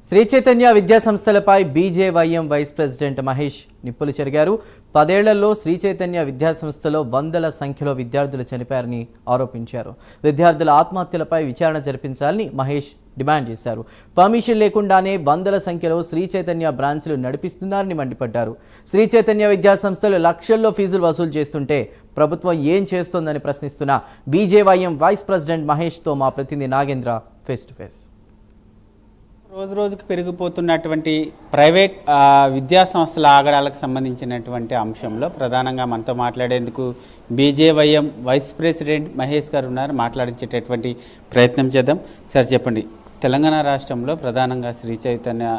శ్రీ చైతన్య విద్యా సంస్థలపై BJYM vice president Mahesh నిప్పులు చెరిగారు. 10 ఏళ్లలో శ్రీ చైతన్య విద్యా సంస్థలో వందల సంఖ్యలో విద్యార్థులు చనిపోయారని ఆరోపించారు. విద్యార్థుల ఆత్మహత్యలపై విచారణ జరిపించాలని మహేష్ డిమాండ్ చేశారు. పర్మిషన్ లేకుండానే వందల సంఖ్యలో శ్రీ చైతన్య బ్రాంచ్లు నడిపిస్తున్నారని మండిపడ్డారు. శ్రీ చైతన్య విద్యా సంస్థలు లక్షల్లో ఫీజులు వసూలు చేస్తుంటే ప్రభుత్వం ఏం చేస్తోందని ప్రశ్నిస్తున్న బీజేవైఎం వైస్ ప్రెసిడెంట్ మహేష్తో మా ప్రతినిధి నాగేంద్ర ఫేస్ టు ఫేస్. రోజు రోజుకు పెరిగిపోతున్నటువంటి ప్రైవేట్ విద్యా సంస్థల ఆగడాలకు సంబంధించినటువంటి అంశంలో ప్రధానంగా మనతో మాట్లాడేందుకు బీజేవైఎం వైస్ ప్రెసిడెంట్ మహేష్ గారు ఉన్నారు. మాట్లాడించేటటువంటి ప్రయత్నం చేద్దాం. సార్ చెప్పండి, తెలంగాణ రాష్ట్రంలో ప్రధానంగా శ్రీ చైతన్య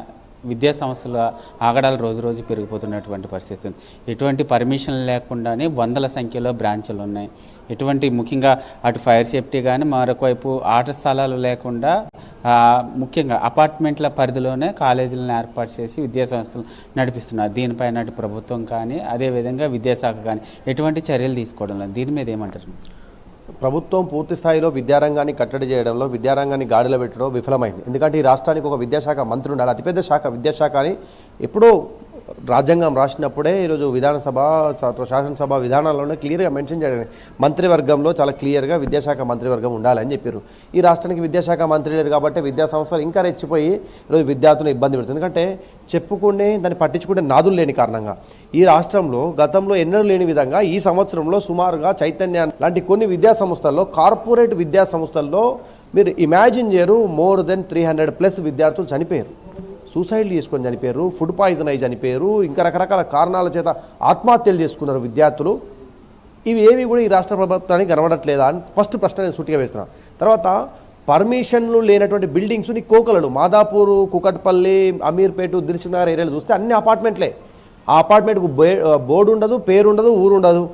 విద్యా సంస్థల ఆగడాలు రోజు రోజు పెరిగిపోతున్నటువంటి పరిస్థితి ఉంది. ఎటువంటి పర్మిషన్ లేకుండానే వందల సంఖ్యలో బ్రాంచులు ఉన్నాయి. ఎటువంటి ముఖ్యంగా అటు ఫైర్ సేఫ్టీ కానీ మరొక వైపు ఆట స్థలాలు లేకుండా ముఖ్యంగా అపార్ట్మెంట్ల పరిధిలోనే కాలేజీలను ఏర్పాటు చేసి విద్యా సంస్థలు నడిపిస్తున్నారు. దీనిపైన అటు ప్రభుత్వం కానీ అదేవిధంగా విద్యాశాఖ కానీ ఎటువంటి చర్యలు తీసుకోవడం లేదు. దీని మీద ఏమంటారు? ప్రభుత్వం పూర్తి స్థాయిలో విద్యారంగాన్ని కట్టడి చేయడంలో, విద్యారంగాన్ని గాడిలో పెట్టడంలో విఫలమైంది. ఎందుకంటే ఈ రాష్ట్రానికి ఒక విద్యాశాఖ మంత్రి ఉండాలి. అతిపెద్ద శాఖ విద్యాశాఖ అని ఎప్పుడూ రాజ్యాంగం రాసినప్పుడే ఈరోజు విధానసభ శాసనసభ విధానాల్లోనే క్లియర్గా మెన్షన్ చేయడం, మంత్రివర్గంలో చాలా క్లియర్గా విద్యాశాఖ మంత్రివర్గం ఉండాలని చెప్పారు. ఈ రాష్ట్రానికి విద్యాశాఖ మంత్రి లేరు కాబట్టి విద్యా సంస్థలు ఇంకా రెచ్చిపోయి ఈరోజు విద్యార్థులను ఇబ్బంది పెడుతుంది. ఎందుకంటే చెప్పుకునే దాన్ని పట్టించుకుంటే నాదులు లేని కారణంగా ఈ రాష్ట్రంలో గతంలో ఎన్నడూ లేని విధంగా ఈ సంవత్సరంలో సుమారుగా చైతన్య లాంటి కొన్ని విద్యా సంస్థల్లో, కార్పొరేట్ విద్యా సంస్థల్లో మీరు ఇమాజిన్ చేయరు, మోర్ దెన్ 300+ విద్యార్థులు చనిపోయారు. సూసైడ్లు చేసుకొని చనిపోయారు, ఫుడ్ పాయిజన్ అయి చనిపోయారు, ఇంకా రకరకాల కారణాల చేత ఆత్మహత్యలు చేసుకున్నారు విద్యార్థులు. ఇవి ఏవి కూడా ఈ రాష్ట్ర ప్రభుత్వానికి కనబడట్లేదా అని ఫస్ట్ ప్రశ్న నేను సూటిగా వేస్తున్నాను. తర్వాత పర్మిషన్లు లేనటువంటి బిల్డింగ్స్ని కోకలడు, మాదాపూర్, కుకట్పల్లి, అమీర్పేట, దిల్సుఖ్నగర్ ఏరియాలు చూస్తే అన్ని అపార్ట్మెంట్లే. ఆ అపార్ట్మెంట్కు బోర్డు ఉండదు, పేరు ఉండదు, ఊరు ఉండదు.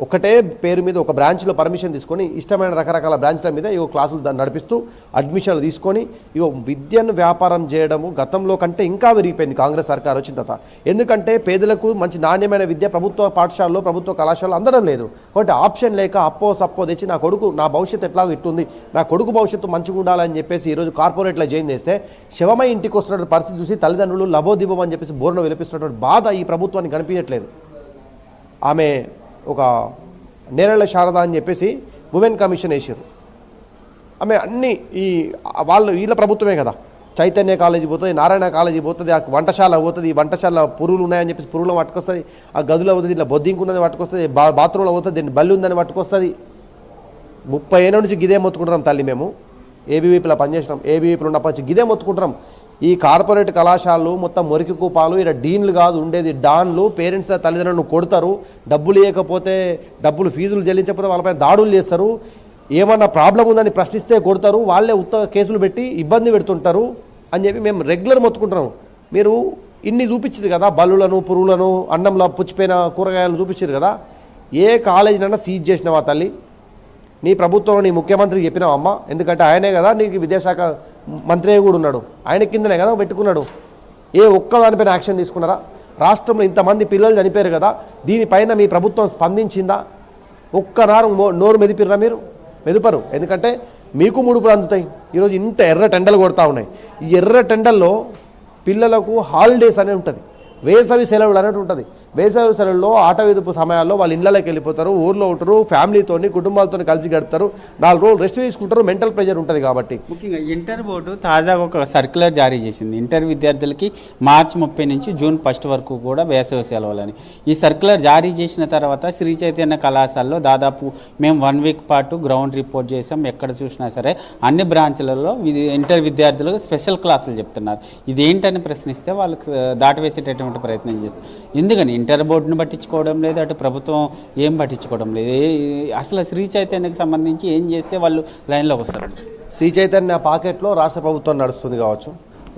ఒకటే పేరు మీద ఒక బ్రాంచ్లో పర్మిషన్ తీసుకొని ఇష్టమైన రకరకాల బ్రాంచ్ల మీద ఇగో క్లాసులు నడిపిస్తూ అడ్మిషన్లు తీసుకొని ఇగో విద్యను వ్యాపారం చేయడము గతంలో కంటే ఇంకా పెరిగిపోయింది కాంగ్రెస్ సర్కార్ వచ్చిన తర్వాత. ఎందుకంటే పేదలకు మంచి నాణ్యమైన విద్య ప్రభుత్వ పాఠశాలలో, ప్రభుత్వ కళాశాలలో అందడం లేదు. కాబట్టి ఆప్షన్ లేక అప్పో సప్పో తెచ్చి నా భవిష్యత్తు ఎట్లాగో ఇట్టుంది, నా కొడుకు భవిష్యత్తు మంచిగా ఉండాలని చెప్పేసి ఈరోజు కార్పొరేట్లో జాయిన్ చేస్తే శవమై ఇంటికి వస్తున్నటువంటి పరిస్థితి చూసి తల్లిదండ్రులు లబోదిబం అని చెప్పేసి బోర్ను విలపిస్తున్నటువంటి బాధ ఈ ప్రభుత్వానికి కనిపించట్లేదు. ఆమె ఒక నేరళ్ళ శారద అని చెప్పేసి ఉమెన్ కమిషన్ వేసారు. ఆమె అన్నీ వీళ్ళ ప్రభుత్వమే కదా. చైతన్య కాలేజీ పోతుంది, నారాయణ కాలేజీ పోతుంది, ఆ వంటశాల పోతుంది, ఈ వంటశాల పురుగులు ఉన్నాయని చెప్పేసి పురుగులు పట్టుకొస్తుంది, ఆ గదిలో పోతుంది, ఇట్లా బొద్దింకున్నది పట్టుకొస్తుంది, బాత్రూంలో పోతుంది, దీన్ని బల్లి ఉందని పట్టుకొస్తుంది. 30 ఏళ్ళ నుంచి గిదే మొత్తుకుంటున్నాం తల్లి. మేము ఏబీవీపీలో పనిచేసినాం, ఏబీవీపీలో ఉన్నప్పటి నుంచి గిదే మొత్తుకుంటున్నాం. ఈ కార్పొరేట్ కళాశాలలు మొత్తం మురికి కూపాలు, ఇక్కడ డీన్లు కాదు ఉండేది, డాన్లు. పేరెంట్స్ తల్లిదండ్రులను కొడతారు, డబ్బులు ఇవ్వకపోతే, డబ్బులు ఫీజులు చెల్లించకపోతే వాళ్ళపైన దాడులు చేస్తారు, ఏమన్నా ప్రాబ్లం ఉందని ప్రశ్నిస్తే కొడతారు, వాళ్ళే కేసులు పెట్టి ఇబ్బంది పెడుతుంటారు అని చెప్పి మేము రెగ్యులర్ మొత్తుకుంటున్నాం. మీరు ఇన్ని చూపించారు కదా, బల్లులను, పురుగులను, అన్నంలో పుచ్చిపోయిన కూరగాయలను చూపించారు కదా. ఏ కాలేజీనైనా సీజ్ చేసినావా తల్లి? నీ ప్రభుత్వంలో నీ ముఖ్యమంత్రికి చెప్పినావు అమ్మ? ఎందుకంటే ఆయనే కదా నీకు విద్యాశాఖ మంత్రి కూడా ఉన్నాడు, ఆయన కిందనే కదా పెట్టుకున్నాడు. ఏ ఒక్కదానిపైన యాక్షన్ తీసుకున్నారా? రాష్ట్రంలో ఇంతమంది పిల్లలు చనిపోయారు కదా, దీనిపైన మీ ప్రభుత్వం స్పందించిందా? ఒక్కనారు నోరు మెదిపిర్రా? మీరు మెదుపరు. ఎందుకంటే మీకు ముడుపులు అందుతాయి. ఈరోజు ఇంత ఎర్ర టెండలు కొడతా ఉన్నాయి. ఈ ఎర్ర టెండల్లో పిల్లలకు హాలిడేస్ అనేది ఉంటుంది, వేసవి సెలవులు అనేది ఉంటుంది. వేసవి సెలవుల్లో ఆట విదుపు సమయాల్లో వాళ్ళు ఇళ్ళకి వెళ్ళిపోతారు, ఊర్లో ఉంటారు, ఫ్యామిలీతో కుటుంబాలతో కలిసి గడుపుతారు, 4 రోజులు రెస్ట్ తీసుకుంటారు. మెంటల్ ప్రెషర్ ఉంటుంది కాబట్టి. ముఖ్యంగా ఇంటర్ బోర్డు తాజాగా ఒక సర్క్యులర్ జారీ చేసింది. ఇంటర్ విద్యార్థులకి మార్చి 30 నుంచి జూన్ 1 వరకు కూడా వేసవి సెలవులని. ఈ సర్క్యులర్ జారీ చేసిన తర్వాత శ్రీ చైతన్య కళాశాలలో దాదాపు మేము 1 వీక్ పాటు గ్రౌండ్ రిపోర్ట్ చేసాం. ఎక్కడ చూసినా సరే అన్ని బ్రాంచ్లలో ఇంటర్ విద్యార్థులకు స్పెషల్ క్లాసులు చెప్తున్నారు. ఇదేంటని ప్రశ్నిస్తే వాళ్ళకి దాటవేసేటటువంటి ప్రయత్నం చేస్తారు. ఎందుకని ఇంటర్ బోర్డును పట్టించుకోవడం లేదు, అటు ప్రభుత్వం ఏం పట్టించుకోవడం లేదు. అసలు శ్రీ చైతన్యకు సంబంధించి ఏం చేస్తే వాళ్ళు లైన్లోకి వస్తారు? శ్రీ చైతన్య పాకెట్లో రాష్ట్ర ప్రభుత్వం నడుస్తుంది కావచ్చు,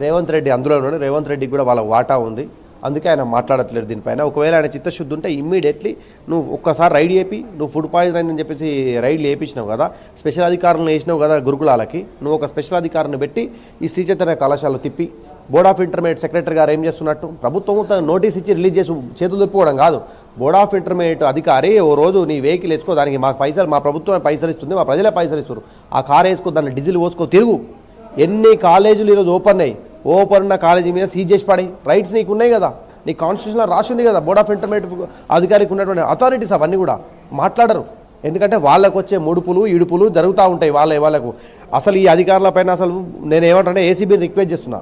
రేవంత్ రెడ్డి అందులో ఉన్నాడు. రేవంత్ రెడ్డికి కూడా వాళ్ళ వాటా ఉంది, అందుకే ఆయన మాట్లాడట్లేదు దీనిపైన. ఒకవేళ ఆయన చిత్తశుద్ధి ఉంటే ఇమ్మీడియట్లీ నువ్వు ఒక్కసారి రైడ్ చేపి, నువ్వు ఫుడ్ పాయిజన్ అయిందని చెప్పేసి రైడ్లు వేయించినావు కదా, స్పెషల్ అధికారులను వేసినావు కదా గురుకులాలకి, నువ్వు ఒక స్పెషల్ అధికారిని పెట్టి ఈ శ్రీ చైతన్య కళాశాలలో తిప్పి బోర్డ్ ఆఫ్ ఇంటర్మీడియట్ సెక్రటరీ గారు ఏం చేస్తున్నట్టు, ప్రభుత్వం నోటీస్ ఇచ్చి రిలీజ్ చేసి చేతులు దుప్పుకోవడం కాదు. బోర్డ్ ఆఫ్ ఇంటర్మీడియట్ అధికారి ఓ రోజు నీ వెహికల్ వేసుకో, దానికి మా ప్రభుత్వమే పైసలు ఇస్తుంది, మా ప్రజలే పైసలు ఇస్తారు, ఆ కారు వేసుకో, దాన్ని డీజిల్ పోసుకో, తిరుగు. ఎన్ని కాలేజీలు ఈరోజు ఓపెన్ అయ్యి ఓపెన్ ఉన్న కాలేజీ మీద సీజ్ చేసి పడి రైట్స్ నీకు ఉన్నాయి కదా, నీ కాన్స్టిట్యూషన్లో రాసి ఉంది కదా. బోర్డ్ ఆఫ్ ఇంటర్మీడియట్ అధికారికి ఉన్నటువంటి అథారిటీస్ అవన్నీ కూడా మాట్లాడరు. ఎందుకంటే వాళ్ళకు వచ్చే ముడుపులు ఇడుపులు జరుగుతూ ఉంటాయి వాళ్ళకు. అసలు ఈ అధికారుల పైన అసలు నేను ఏమంటే ఏసీబీని రిక్వెస్ట్ చేస్తున్నా,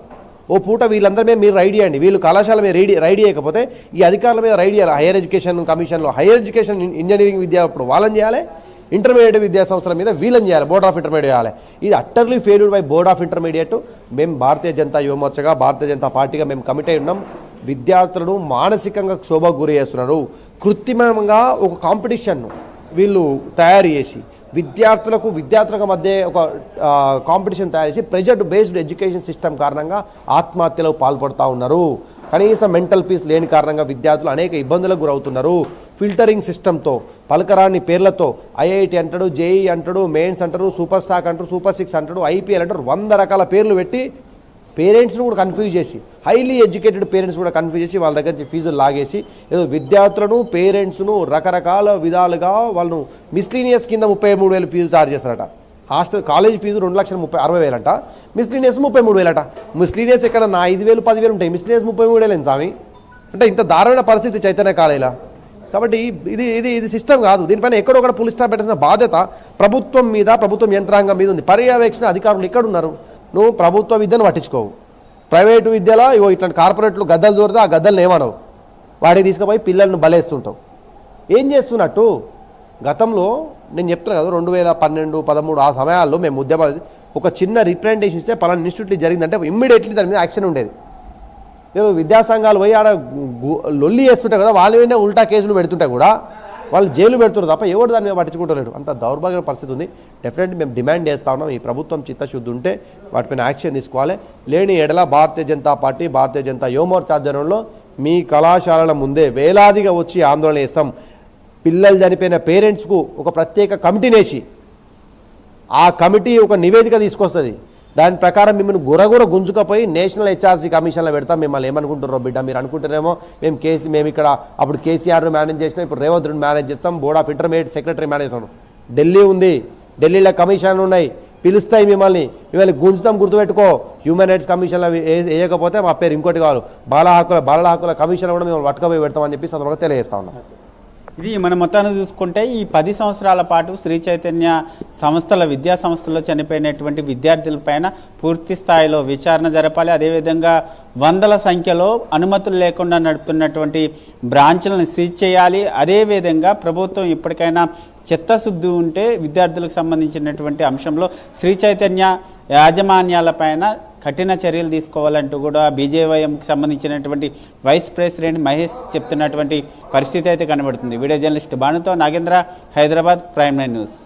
ఓ పూట వీళ్ళందరి మీద మీరు రైడ్ చేయండి. వీళ్ళు కళాశాల మీద రైడ్ చేయకపోతే ఈ అధికారుల మీద రైడ్ చేయాలి. హైయర్ ఎడ్యుకేషన్ కమిషన్లో హైయర్ ఎడ్యుకేషన్ ఇంజనీరింగ్ విద్య అప్పుడు వాళ్ళని చేయాలి, ఇంటర్మీడియట్ విద్యా సంస్థల మీద వీళ్ళని చేయాలి, బోర్డ్ ఆఫ్ ఇంటర్మీడియట్ చేయాలి. ఇది utterly failure by board of intermediate. మేము భారతీయ జనతా యువమోర్చగా భారతీయ జనతా పార్టీగా మేము కమిట్ అయి ఉన్నాం. విద్యార్థులను మానసికంగా క్షోభకు గురి చేస్తున్నారు. కృత్రిమంగా ఒక కాంపిటీషన్ను వీళ్ళు తయారు చేసి విద్యార్థులకు మధ్య ఒక కాంపిటీషన్ తయారు చేసి ప్రెజర్ బేస్డ్ ఎడ్యుకేషన్ సిస్టమ్ కారణంగా ఆత్మహత్యలకు పాల్పడుతూ ఉన్నారు. కనీసం మెంటల్ పీస్ లేని కారణంగా విద్యార్థులు అనేక ఇబ్బందులకు గురవుతున్నారు. ఫిల్టరింగ్ సిస్టంతో పలకరాని పేర్లతో ఐఐటి అంటాడు, జేఈ అంటాడు, మెయిన్స్ అంటారు, సూపర్ స్టాక్ అంటారు, సూపర్ 6 అంటాడు, ఐపీఎల్ అంటారు, 100 రకాల పేర్లు పెట్టి పేరెంట్స్ను కూడా కన్ఫ్యూజ్ చేసి, హైలీ ఎడ్యుకేటెడ్ పేరెంట్స్ కూడా కన్ఫ్యూజ్ చేసి వాళ్ళ దగ్గర నుంచి ఫీజులు లాగేసి ఏదో విద్యార్థులను పేరెంట్స్ను రకరకాల విధాలుగా వాళ్ళను మిస్లీనియస్ కింద 33,000 ఫీజు చార్జ్ చేస్తారట. హాస్టల్ కాలేజ్ ఫీజు 2,60,000 అంట, మిస్లీనియస్ 33,000 అంట. మిస్లీనియస్ ఎక్కడ నా 5,000 10,000 ఉంటాయి, మిస్లీనియస్ 33,000 స్వామి. అంటే ఇంత దారుణ పరిస్థితి చైతన్య కాలేజీలో. కాబట్టి ఇది ఇది ఇది సిస్టమ్ కాదు. దీనిపైన ఎక్కడొక్కడ పులి స్టాప్ పెట్టాల్సిన బాధ్యత ప్రభుత్వం మీద, ప్రభుత్వం యంత్రాంగం మీద ఉంది. పర్యవేక్షణ అధికారులు ఎక్కడున్నారు? నువ్వు ప్రభుత్వ విద్యను పట్టించుకోవు, ప్రైవేటు విద్యలో ఇగో ఇట్లాంటి కార్పొరేట్లు గద్దలు దూరితే ఆ గద్దలను ఏమనవు, వాడికి తీసుకుపోయి పిల్లలను బలేస్తుంటావు. ఏం చేస్తున్నట్టు? గతంలో నేను చెప్తున్నా కదా, 2012, 13 ఆ సమయాల్లో మేము ఉద్యమాలు ఒక చిన్న రిప్రజెంటేషన్ ఇస్తే పలానా ఇన్స్టిట్యూట్లో జరిగిందంటే ఇమ్మీడియట్లీ దాని మీద యాక్షన్ ఉండేది. నేను విద్యాసంఘాలు పోయి ఆడ లొల్లి చేస్తుంటాయి కదా, వాళ్ళ మీద ఉల్టా కేసులు పెడుతుంటాయి కూడా, వాళ్ళు జైలు పెడుతున్నారు తప్ప ఎవరు దాని మీద పట్టించుకుంటలేడు. అంత దౌర్భాగ్య పరిస్థితి ఉంది. డెఫినెట్లీ మేము డిమాండ్ చేస్తా ఉన్నాం, ఈ ప్రభుత్వం చిత్తశుద్ధి ఉంటే వాటిపైన యాక్షన్ తీసుకోవాలి. లేని ఎడల భారతీయ జనతా పార్టీ, భారతీయ జనతా యువమోర్చా ఆధ్వర్యంలో మీ కళాశాలల ముందే వేలాదిగా వచ్చి ఆందోళన చేస్తాం. పిల్లలు చనిపోయిన పేరెంట్స్కు ఒక ప్రత్యేక కమిటీని వేసి ఆ కమిటీ ఒక నివేదిక తీసుకొస్తుంది. దాని ప్రకారం మిమ్మల్ని గురగుర గుంజుకపోయి నేషనల్ హెచ్ఆర్సీ కమిషన్లో పెడతాం. మిమ్మల్ని ఏమనుకుంటారో బిడ్డ, మీరు అనుకుంటారేమో మేము ఇక్కడ అప్పుడు కేసీఆర్ను మేనేజ్ చేసినాం, ఇప్పుడు రేవంత్ రెడ్డి మేనేజ్ చేస్తాం, board of intermediate secretary manage చేస్తాం. ఢిల్లీ ఉంది, ఢిల్లీలో కమిషన్ ఉన్నాయి, పిలుస్తాయి మిమ్మల్ని గుంజుతాం. గుర్తుపెట్టుకో, హ్యూమన్ రైట్స్ కమిషన్లో వేయకపోతే మా పేరు ఇంకోటి కావాలి, బాలల హక్కుల కమిషన్ కూడా మేము పట్టుకపోయి పెడతామని చెప్పి సందర్భంగా తెలియజేస్తా ఉన్నాం. ఇది మన మొత్తాన్ని చూసుకుంటే ఈ 10 సంవత్సరాల పాటు శ్రీ చైతన్య విద్యా సంస్థల్లో చనిపోయినటువంటి విద్యార్థులపైన పూర్తి స్థాయిలో విచారణ జరపాలి. అదేవిధంగా వందల సంఖ్యలో అనుమతులు లేకుండా నడుపుతున్నటువంటి బ్రాంచ్లను సీజ్ చేయాలి. అదేవిధంగా ప్రభుత్వం ఇప్పటికైనా చిత్తశుద్ధి ఉంటే విద్యార్థులకు సంబంధించినటువంటి అంశంలో శ్రీ చైతన్య యాజమాన్యాలపైన కఠిన చర్యలు తీసుకోవాలంటూ కూడా బీజేవైఎంకి సంబంధించినటువంటి వైస్ ప్రెసిడెంట్ మహేష్ చెప్తున్నటువంటి పరిస్థితి అయితే కనబడుతుంది. వీడియో జర్నలిస్ట్ భానుతో నాగేంద్ర, హైదరాబాద్, ప్రైమ్ 9 న్యూస్.